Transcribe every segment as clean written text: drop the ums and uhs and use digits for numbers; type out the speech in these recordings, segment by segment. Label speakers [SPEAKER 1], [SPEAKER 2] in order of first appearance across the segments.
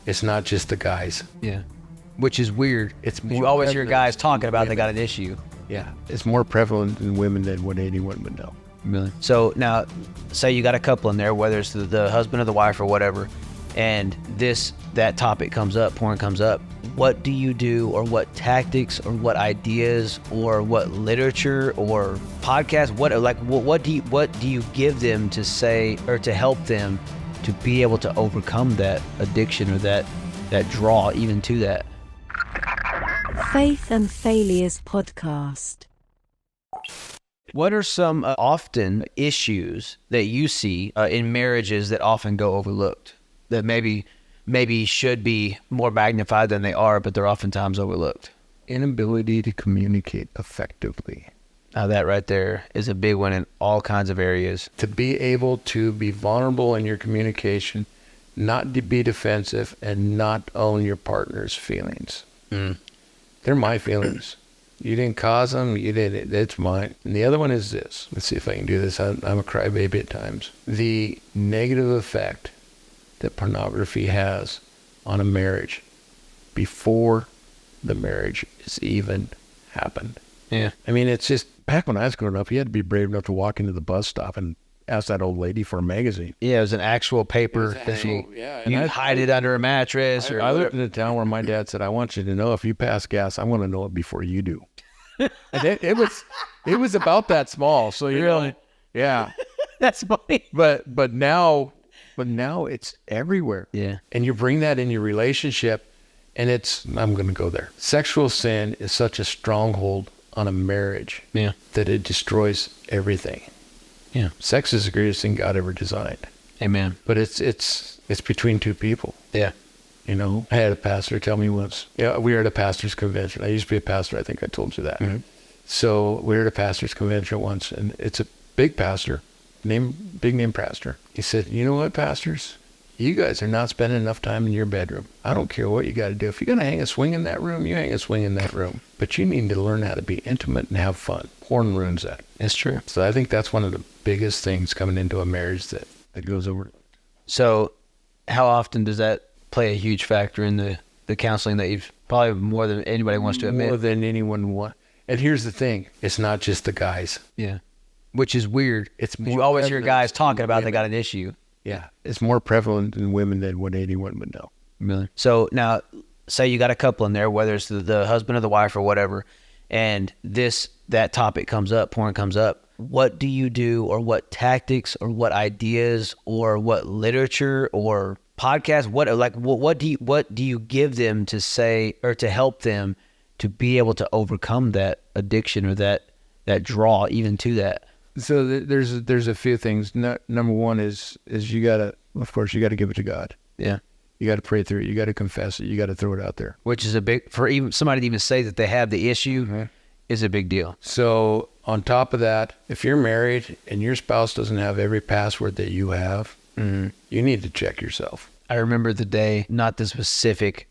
[SPEAKER 1] It's not just the guys.
[SPEAKER 2] Yeah. Which is weird.
[SPEAKER 1] It's
[SPEAKER 2] You
[SPEAKER 1] more
[SPEAKER 2] always hear
[SPEAKER 1] prevalent
[SPEAKER 2] guys
[SPEAKER 1] in
[SPEAKER 2] talking about they
[SPEAKER 1] women.
[SPEAKER 2] got an issue.
[SPEAKER 1] Yeah, it's more prevalent in women than what anyone would know.
[SPEAKER 2] Really? So now, say you got a couple in there, whether it's the husband or the wife or whatever, and that topic comes up, porn comes up. What do you do, or what tactics, or what ideas, or what literature, or podcasts? What do you give them to say, or to help them to be able to overcome that addiction, or that draw even to that?
[SPEAKER 3] Faith and Failures Podcast.
[SPEAKER 2] What are some often issues that you see in marriages that often go overlooked, that maybe should be more magnified than they are, but they're oftentimes overlooked?
[SPEAKER 1] Inability to communicate effectively.
[SPEAKER 2] Now that right there is a big one in all kinds of areas.
[SPEAKER 1] To be able to be vulnerable in your communication, not to be defensive, and not own your partner's feelings. They're my feelings. You didn't cause them. You didn't. It's mine. And the other one is this. Let's see if I can do this. I'm a crybaby at times. The negative effect that pornography has on a marriage before the marriage has even happened.
[SPEAKER 2] Yeah.
[SPEAKER 1] I mean, it's just, back when I was growing up, you had to be brave enough to walk into the bus stop and ask that old lady for a magazine.
[SPEAKER 2] Yeah, it was an actual paper thing. You hide it under a mattress.
[SPEAKER 1] I lived in a town where my dad said, I want you to know if you pass gas, I want to know it before you do. And it was about that small. So you know, yeah.
[SPEAKER 2] That's funny.
[SPEAKER 1] But now it's everywhere.
[SPEAKER 2] Yeah.
[SPEAKER 1] And you bring that in your relationship, and I'm going to go there. Sexual sin is such a stronghold on a marriage that it destroys everything.
[SPEAKER 2] Yeah.
[SPEAKER 1] Sex is the greatest thing God ever designed.
[SPEAKER 2] Amen.
[SPEAKER 1] But it's between two people.
[SPEAKER 2] Yeah.
[SPEAKER 1] You know, I had a pastor tell me once, we were at a pastor's convention. I used to be a pastor. I think I told you that. Mm-hmm. So we were at a pastor's convention once, and it's a big pastor, big name pastor. He said, you know what, pastors? You guys are not spending enough time in your bedroom. I don't care what you got to do. If you're going to hang a swing in that room, you hang a swing in that room. But you need to learn how to be intimate and have fun. Porn ruins that.
[SPEAKER 2] It's true.
[SPEAKER 1] So I think that's one of the biggest things coming into a marriage that goes over.
[SPEAKER 2] So how often does that play a huge factor in the counseling that you've, probably more than anybody wants to admit?
[SPEAKER 1] More than anyone wants. And here's the thing. It's not just the guys.
[SPEAKER 2] Yeah. Which is weird.
[SPEAKER 1] You
[SPEAKER 2] always hear guys talking about they got an issue.
[SPEAKER 1] Yeah. It's more prevalent in women than what anyone would know.
[SPEAKER 2] Really? So now, say you got a couple in there, whether it's the husband or the wife or whatever, and that topic comes up, porn comes up. What do you do, or what tactics, or what ideas, or what literature, or podcasts? What do you give them to say, or to help them to be able to overcome that addiction, or that draw even to that?
[SPEAKER 1] So there's a few things. Number one is you gotta give it to God.
[SPEAKER 2] Yeah.
[SPEAKER 1] You gotta pray through it. You gotta confess it. You gotta throw it out there.
[SPEAKER 2] Which is for even somebody to even say that they have the issue is a big deal.
[SPEAKER 1] So on top of that, if you're married and your spouse doesn't have every password that you have, you need to check yourself.
[SPEAKER 2] I remember the day, not the specific,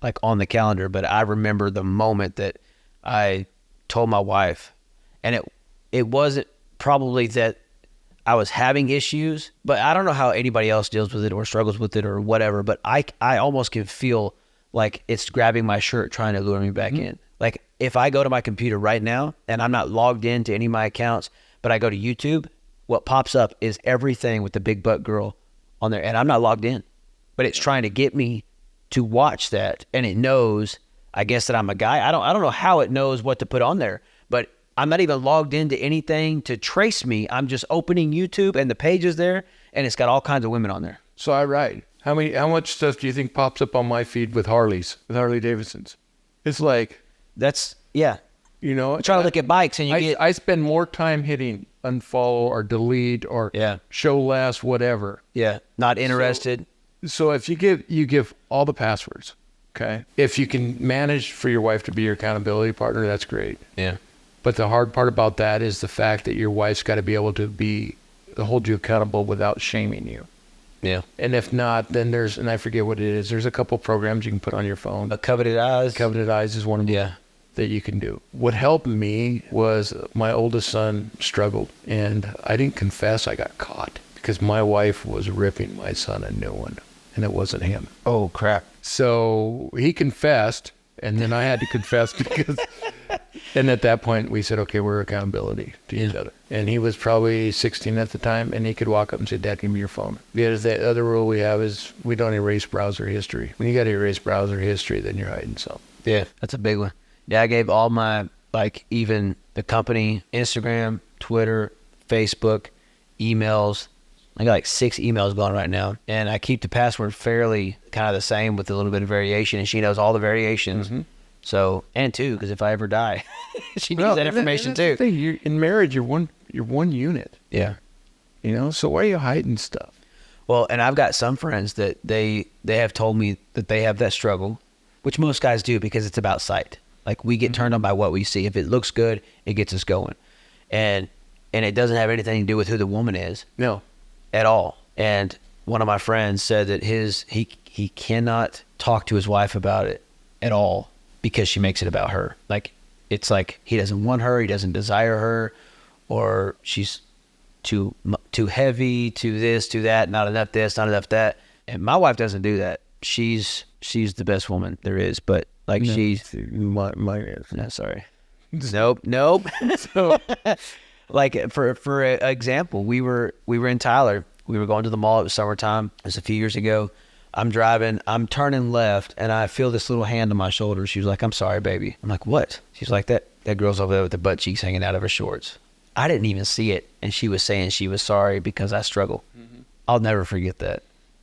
[SPEAKER 2] like on the calendar, but I remember the moment that I told my wife, and it wasn't probably that I was having issues, but I don't know how anybody else deals with it or struggles with it or whatever, but I almost can feel like it's grabbing my shirt trying to lure me back in. Like if I go to my computer right now and I'm not logged into any of my accounts, but I go to YouTube, what pops up is everything with the big butt girl on there, and I'm not logged in, but it's trying to get me to watch that, and it knows, I guess, that I'm a guy. I don't know how it knows what to put on there, but I'm not even logged into anything to trace me. I'm just opening YouTube, and the page is there, and it's got all kinds of women on there.
[SPEAKER 1] So I write. How much stuff do you think pops up on my feed with Harley Davidsons? It's like,
[SPEAKER 2] You know,
[SPEAKER 1] I
[SPEAKER 2] try to look at bikes, and
[SPEAKER 1] I spend more time hitting unfollow or delete or show less, whatever.
[SPEAKER 2] Yeah, not interested.
[SPEAKER 1] So if you give all the passwords, okay? If you can manage for your wife to be your accountability partner, that's great.
[SPEAKER 2] Yeah.
[SPEAKER 1] But the hard part about that is the fact that your wife's got to be able to hold you accountable without shaming you.
[SPEAKER 2] Yeah.
[SPEAKER 1] And if not, then and I forget what it is. There's a couple programs you can put on your phone.
[SPEAKER 2] Coveted Eyes.
[SPEAKER 1] Coveted Eyes is one of them.
[SPEAKER 2] Yeah.
[SPEAKER 1] That you can do. What helped me was my oldest son struggled, and I didn't confess. I got caught because my wife was ripping my son a new one. and it wasn't him.
[SPEAKER 2] Oh, crap.
[SPEAKER 1] So he confessed, and then I had to confess because, and at that point we said, okay, we're accountability to each other. And he was probably 16 at the time, and he could walk up and say, Dad, give me your phone. The other rule we have is we don't erase browser history. When you got to erase browser history, then you're hiding something.
[SPEAKER 2] Yeah, that's a big one. Yeah, I gave all my, like, even the company, Instagram, Twitter, Facebook, emails. I got like 6 emails going right now, and I keep the password fairly kind of the same with a little bit of variation, and she knows all the variations. Mm-hmm. So, and too, because if I ever die, she needs that information too.
[SPEAKER 1] The thing. You're, in marriage, you're one unit.
[SPEAKER 2] Yeah.
[SPEAKER 1] You know, so why are you hiding stuff?
[SPEAKER 2] Well, and I've got some friends that they have told me that they have that struggle, which most guys do because it's about sight. Like, we get turned on by what we see. If it looks good, it gets us going. And it doesn't have anything to do with who the woman is.
[SPEAKER 1] No.
[SPEAKER 2] At all. And one of my friends said that he cannot talk to his wife about it at all because she makes it about her. Like, it's like he doesn't want her, he doesn't desire her, or she's too heavy, too this, too that, not enough this, not enough that. And my wife doesn't do that. She's the best woman there is, but like, no, she's
[SPEAKER 1] mine is.
[SPEAKER 2] No, sorry. Nope. So, like, for example, we were in Tyler. We were going to the mall. It was summertime. It was a few years ago. I'm driving. I'm turning left, and I feel this little hand on my shoulder. She was like, "I'm sorry, baby." I'm like, "What?" She's like, that girl's over there with the butt cheeks hanging out of her shorts. I didn't even see it, and she was saying she was sorry because I struggle. Mm-hmm. I'll never forget that.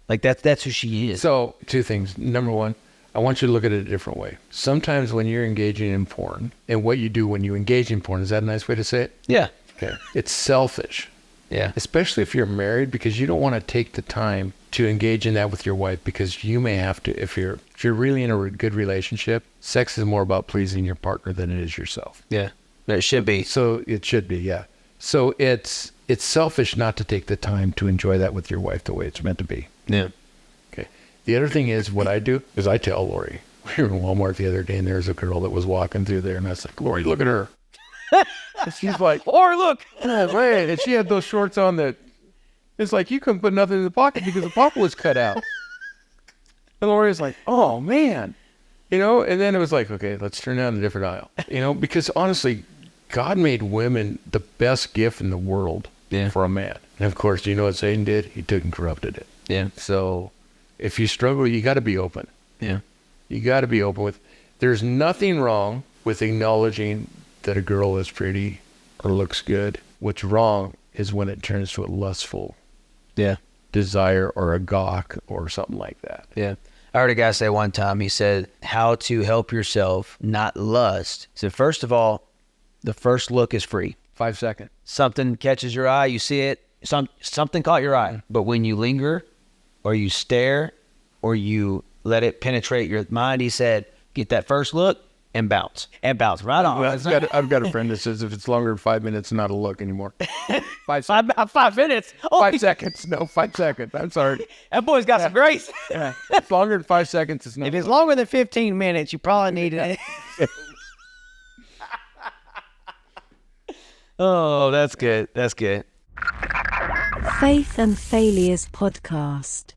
[SPEAKER 2] Like, that's who she is.
[SPEAKER 1] So, 2 things. Number 1, I want you to look at it a different way. Sometimes when you're engaging in porn, and what you do when you engage in porn, is that a nice way to say it?
[SPEAKER 2] Yeah.
[SPEAKER 1] Okay. It's selfish.
[SPEAKER 2] Yeah.
[SPEAKER 1] Especially if you're married, because you don't want to take the time to engage in that with your wife, because you may have to, if you're really in a good relationship, sex is more about pleasing your partner than it is yourself.
[SPEAKER 2] Yeah. It should be.
[SPEAKER 1] So it should be, yeah. So it's selfish not to take the time to enjoy that with your wife the way it's meant to be.
[SPEAKER 2] Yeah.
[SPEAKER 1] Okay. The other thing is, what I do is I tell Lori, we were in Walmart the other day, and there's a girl that was walking through there, and I was like, Lori, look at her. And she's like,
[SPEAKER 2] or look.
[SPEAKER 1] Oh, man. And she had those shorts on that, it's like you couldn't put nothing in the pocket because the pocket was cut out. And Lori was like, oh, man. You know, and then it was like, okay, let's turn down a different aisle. You know, because honestly, God made women the best gift in the world for a man. And of course, you know what Satan did? He took and corrupted it.
[SPEAKER 2] Yeah.
[SPEAKER 1] So if you struggle, you got to be open.
[SPEAKER 2] Yeah.
[SPEAKER 1] You got to be open with, there's nothing wrong with acknowledging that a girl is pretty or looks good. What's wrong is when it turns to a lustful desire or a gawk or something like that.
[SPEAKER 2] Yeah. I heard a guy say one time, he said, how to help yourself not lust. He said, first of all, the first look is free.
[SPEAKER 1] 5 seconds.
[SPEAKER 2] Something catches your eye, you see it, something caught your eye. But when you linger or you stare or you let it penetrate your mind, he said, get that first look and bounce right on.
[SPEAKER 1] Well, I've got a friend that says if it's longer than 5 minutes, it's not a look anymore. 5
[SPEAKER 2] minutes? Oh,
[SPEAKER 1] 5 seconds. No, 5 seconds. I'm sorry.
[SPEAKER 2] That boy's got some grace.
[SPEAKER 1] Yeah. It's longer than 5 seconds. It's not.
[SPEAKER 2] If it's longer than 15 minutes, you probably need it. Oh, that's good. That's good.
[SPEAKER 3] Faith and Failures Podcast.